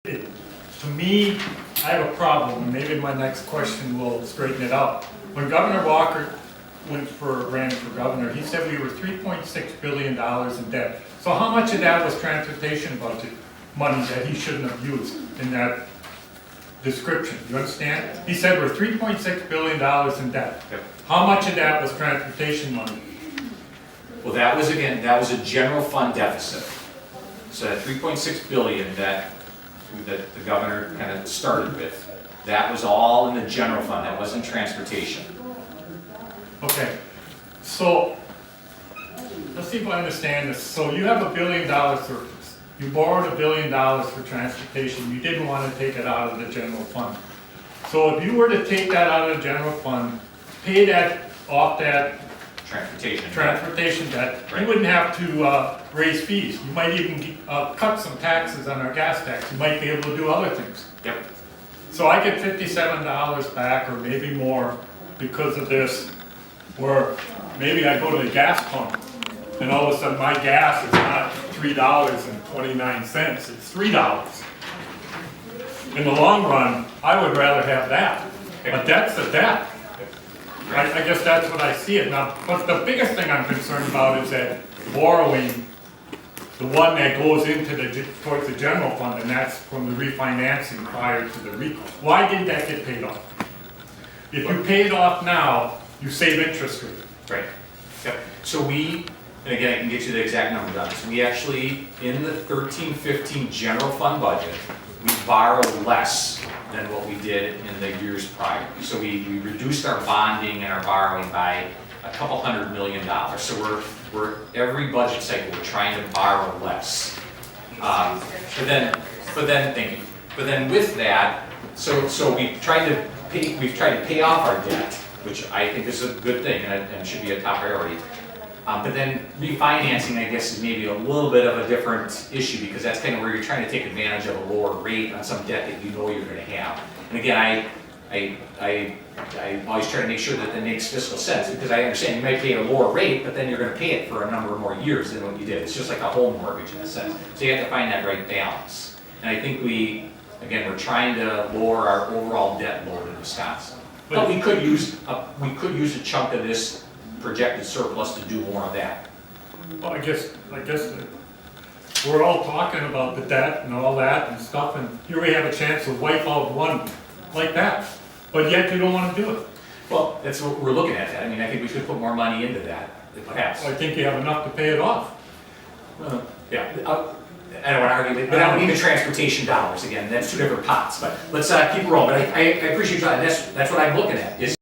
To me, I have a problem, and maybe my next question will straighten it out. When Governor Walker ran for governor, he said we were $3.6 billion in debt. So how much of that was transportation budget money that he shouldn't have used in that description? You understand? He said we're $3.6 billion in debt. Yep. How much of that was transportation money? Well, that was a general fund deficit. So that 3.6 billion that the governor kind of started with, that was all in the general fund. That wasn't transportation. Okay, so let's see if I understand this. So you have $1 billion surplus. You borrowed $1 billion for transportation. You didn't want to take it out of the general fund. So if you were to take that out of the general fund, pay that off that transportation debt, right, you wouldn't have to raise fees. You might even cut some taxes on our gas tax. You might be able to do other things. Yep. So I get $57 back or maybe more because of this. Or maybe I go to the gas pump and all of a sudden my gas is not $3.29, it's $3. In the long run, I would rather have that. But that's the debt. I guess that's what I see it now. But the biggest thing I'm concerned about is that borrowing, the one that goes into towards the general fund, and that's from the refinancing prior to the recall. Why didn't that get paid off? If you pay it off now, you save interest rate. Right. Yep. So and again, I can get you the exact numbers on this. We actually, in the 13-15 general fund budget, we borrowed less than what we did in the years prior. So we reduced our bonding and our borrowing by a couple $100 million. So we're every budget cycle we're trying to borrow less. But then with that, so we've tried to pay off our debt, which I think is a good thing and should be a top priority. But then refinancing, I guess, is maybe a little bit of a different issue because that's kind of where you're trying to take advantage of a lower rate on some debt that you know you're going to have. And again, I always try to make sure that that makes fiscal sense because I understand you might pay a lower rate, but then you're going to pay it for a number of more years than what you did. It's just like a home mortgage in a sense. So you have to find that right balance. And I think we're trying to lower our overall debt load in Wisconsin. But we could use a chunk of this projected surplus to do more of that. Well, I guess we're all talking about the debt and all that and stuff, and here we have a chance to wipe out one like that, but yet you don't want to do it. Well, that's what we're looking at. I mean, I think we should put more money into that, perhaps. I think you have enough to pay it off. Yeah, I don't want to argue, but I don't need the transportation dollars again. That's two different pots. But let's keep rolling. But I appreciate you. That's what I'm looking at.